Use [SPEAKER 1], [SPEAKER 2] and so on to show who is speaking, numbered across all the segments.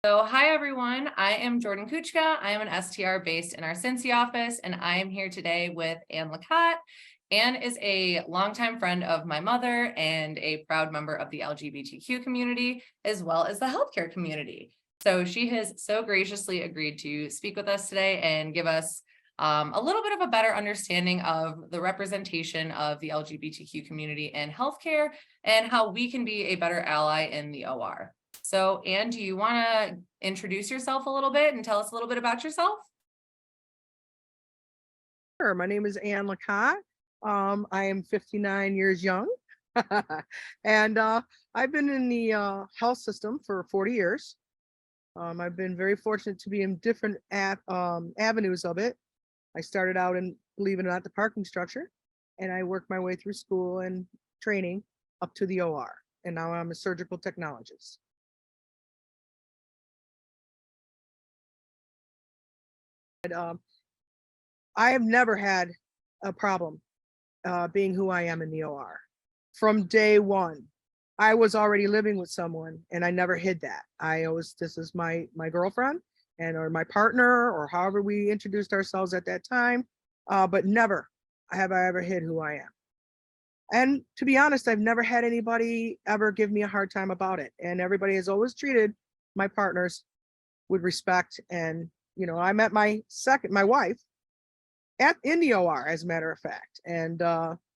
[SPEAKER 1] So hi everyone, I am Jordan Kuchka. I am an STR based in our Cincy office, and I am here today with Ann Lacotte. Ann is a longtime friend of my mother and a proud member of the LGBTQ community, as well as the healthcare community. So she has so graciously agreed to speak with us today and give us a little bit of a better understanding of the representation of the LGBTQ community in healthcare and how we can be a better ally in the OR. So, Ann, do you want to introduce yourself a little bit and tell us a little bit about yourself?
[SPEAKER 2] Sure. My name is Ann Lacotte. I am 59 years young. and I've been in the health system for 40 years. I've been very fortunate to be in different avenues of it. I started out in, believe it or not, the parking structure, and I worked my way through school and training up to the OR. And now I'm a surgical technologist. And, I have never had a problem being who I am in the OR. From day one, I was already living with someone, and I never hid that. I always, this is my girlfriend, and or my partner, or however we introduced ourselves at that time. But never have I ever hid who I am. And to be honest, I've never had anybody ever give me a hard time about it. And everybody has always treated my partners with respect. And I met my wife in the OR, as a matter of fact. And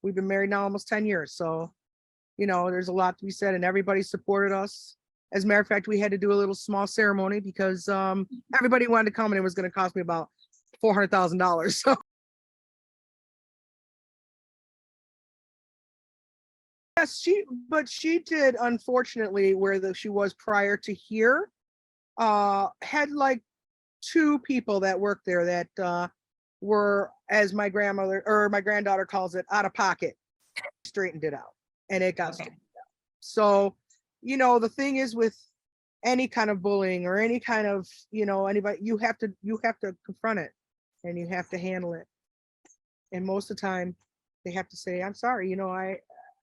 [SPEAKER 2] we've been married now almost 10 years. So, there's a lot to be said, and everybody supported us. As a matter of fact, we had to do a little small ceremony because everybody wanted to come, and it was going to cost me about $400,000. So yes, she did, unfortunately, where she was prior to here, had like two people that worked there that were, as my grandmother or my granddaughter calls it, out of pocket. Straightened it out, and it got
[SPEAKER 1] Okay.
[SPEAKER 2] straightened out. So, the thing is with any kind of bullying or any kind of, anybody, you have to confront it, and you have to handle it. And most of the time they have to say, I'm sorry, I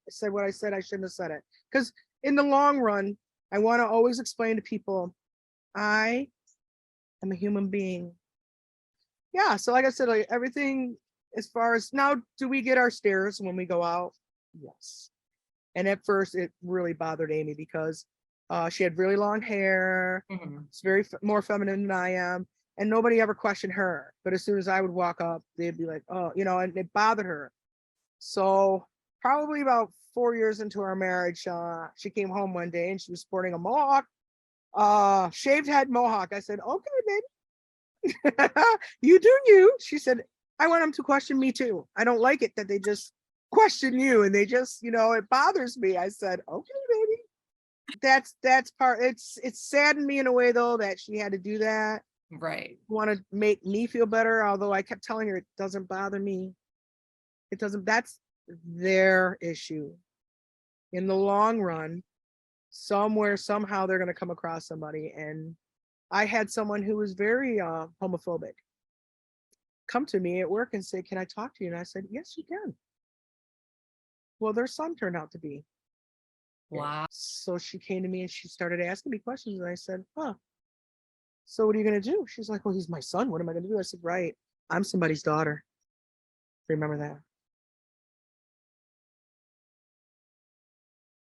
[SPEAKER 2] said what I said, I shouldn't have said it. Because in the long run, I want to always explain to people, I am a human being. Yeah, so like I said, like everything, as far as now, do we get our stares when we go out? Yes. And at first it really bothered Amy because she had really long hair.
[SPEAKER 1] Mhm.
[SPEAKER 2] It's very more feminine than I am, and nobody ever questioned her. But as soon as I would walk up, they'd be like, oh, and it bothered her. So probably about 4 years into our marriage, she came home one day and she was sporting a mohawk, shaved head mohawk. I said, okay, baby. You do you. She said, I want them to question me too. I don't like it that they just question you, and they just, it bothers me. I said, okay, baby. That's part. It's saddened me in a way though that she had to do that.
[SPEAKER 1] Right.
[SPEAKER 2] Want to make me feel better, although I kept telling her it doesn't bother me. It doesn't. That's their issue. In the long run, somewhere, somehow they're going to come across somebody. And I had someone who was very homophobic come to me at work and say, can I talk to you? And I said, yes, you can. Well, their son turned out to be.
[SPEAKER 1] Wow.
[SPEAKER 2] So she came to me and she started asking me questions. And I said, huh, so what are you going to do? She's like, well, he's my son. What am I going to do? I said, right. I'm somebody's daughter. Remember that.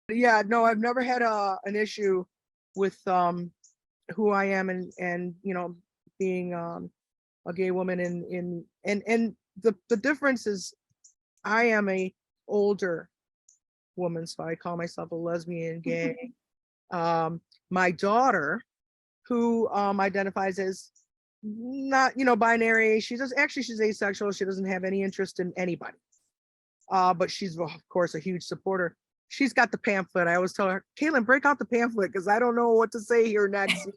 [SPEAKER 2] But yeah, no, I've never had an issue with who I am, and being a gay woman, and the difference is I am a older woman, so I call myself a lesbian gay. My daughter, who identifies as not binary, she's asexual. She doesn't have any interest in anybody, but she's of course a huge supporter. She's got the pamphlet. I always tell her, Caitlin, break out the pamphlet because I don't know what to say here next,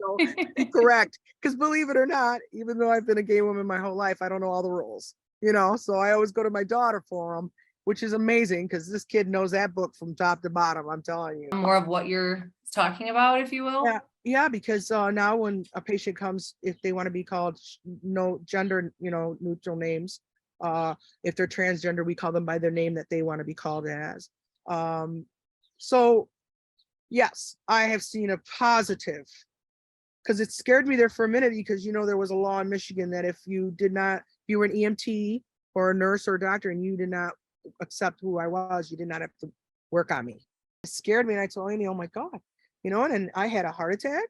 [SPEAKER 2] be correct. Because believe it or not, even though I've been a gay woman my whole life, I don't know all the rules, so I always go to my daughter for them, which is amazing because this kid knows that book from top to bottom, I'm telling you.
[SPEAKER 1] More of what you're talking about, if you will.
[SPEAKER 2] Yeah, yeah, because now when a patient comes, if they want to be called no gender, neutral names, if they're transgender, we call them by their name that they want to be called as. So yes, I have seen a positive because it scared me there for a minute, because there was a law in Michigan that if you were an EMT or a nurse or a doctor and you did not accept who I was, you did not have to work on me. It scared me, and I told Amy, oh my God, and I had a heart attack,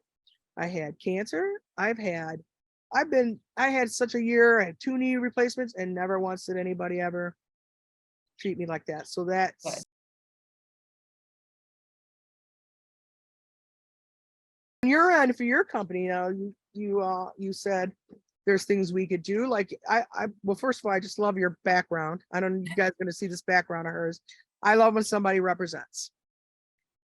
[SPEAKER 2] I had cancer, I had such a year, I had 2 knee replacements, and never once did anybody ever treat me like that. So that's
[SPEAKER 1] Good.
[SPEAKER 2] on your end for your company. You said there's things we could do. Like well, first of all, I just love your background. I don't know, you guys gonna see this background of hers. I love when somebody represents.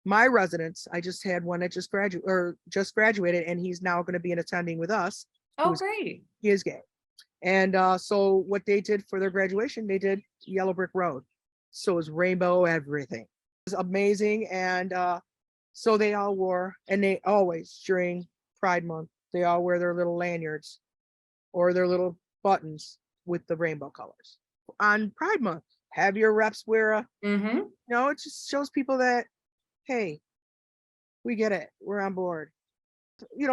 [SPEAKER 2] My residents, I just had one that just graduated, and he's now going to be an attending with us.
[SPEAKER 1] Oh, great.
[SPEAKER 2] He is gay. And so what they did for their graduation, they did Yellow Brick Road. So it was rainbow everything. It was amazing. And so they all wore, and they always, during Pride Month, they all wear their little lanyards or their little buttons with the rainbow colors. On Pride Month, have your reps wear
[SPEAKER 1] Mm-hmm.
[SPEAKER 2] it just shows people that, hey, we get it. We're on board.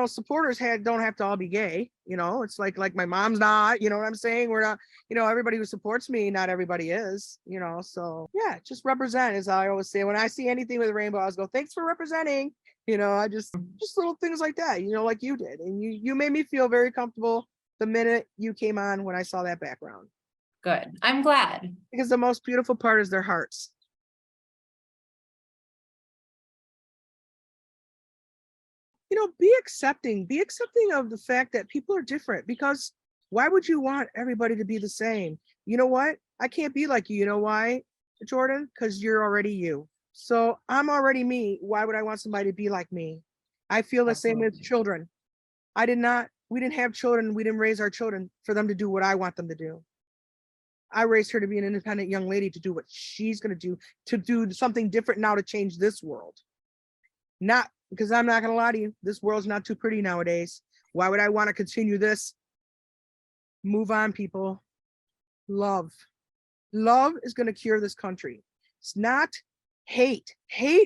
[SPEAKER 2] Supporters don't have to all be gay. It's like my mom's not, you know what I'm saying? We're not, everybody who supports me, not everybody is, so yeah, just represent, as I always say. When I see anything with a rainbow, I always go, thanks for representing. I just little things like that, like you did. And you made me feel very comfortable the minute you came on when I saw that background.
[SPEAKER 1] Good. I'm glad.
[SPEAKER 2] Because the most beautiful part is their hearts. Be accepting of the fact that people are different, because why would you want everybody to be the same? You know what? I can't be like you. You know why, Jordan? Because you're already you. So I'm already me. Why would I want somebody to be like me? I feel the same with children. We didn't have children. We didn't raise our children for them to do what I want them to do. I raised her to be an independent young lady, to do what she's going to do something different now, to change this world. Not because, I'm not going to lie to you, this world's not too pretty nowadays. Why would I want to continue this? Move on, people. Love is going to cure this country. It's not hate.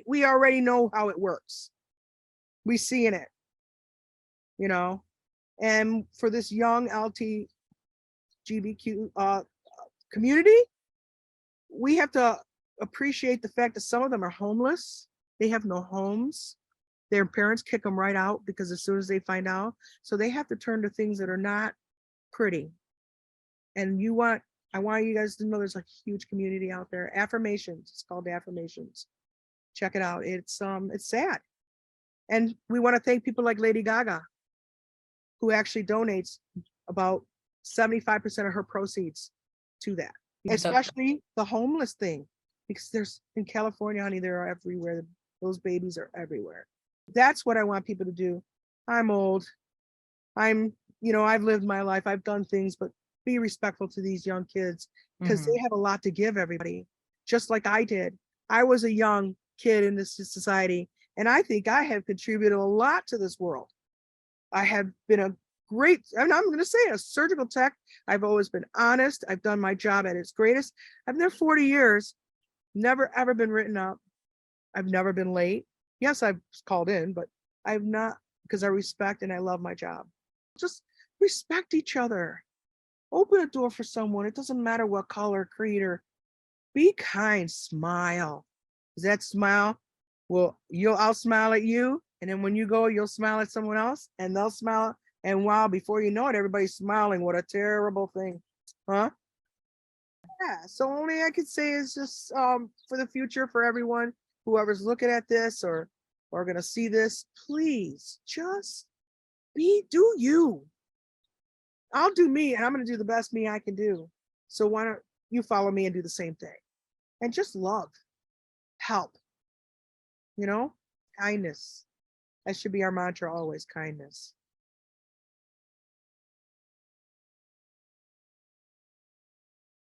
[SPEAKER 2] We already know how it works. We see in it, and for this young LGBTQ community, we have to appreciate the fact that some of them are homeless. They have no homes. Their parents kick them right out, because as soon as they find out, so they have to turn to things that are not pretty. And I want you guys to know there's a huge community out there. Affirmations. It's called Affirmations. Check it out. It's sad. And we want to thank people like Lady Gaga, who actually donates about 75% of her proceeds to that, especially the homeless thing, because there's in California, honey, they're everywhere. Those babies are everywhere. That's what I want people to do. I'm old. I've lived my life. I've done things, but be respectful to these young kids, because they have a lot to give everybody, just like I did. I was a young kid in this society, and I think I have contributed a lot to this world. I have been I'm going to say, a surgical tech. I've always been honest. I've done my job at its greatest. I've been there 40 years, never ever been written up. I've never been late. Yes, I've called in, but I've not, because I respect and I love my job. Just respect each other. Open a door for someone. It doesn't matter what color, creed, or be kind, smile. That smile, I'll smile at you. And then when you go, you'll smile at someone else, and they'll smile. And wow, before you know it, everybody's smiling. What a terrible thing. Huh? Yeah. So only I could say is just for the future, for everyone, whoever's looking at this or gonna see this, please just do you. I'll do me, and I'm gonna do the best me I can do. So why don't you follow me and do the same thing? And just love, help, kindness. That should be our mantra always, kindness.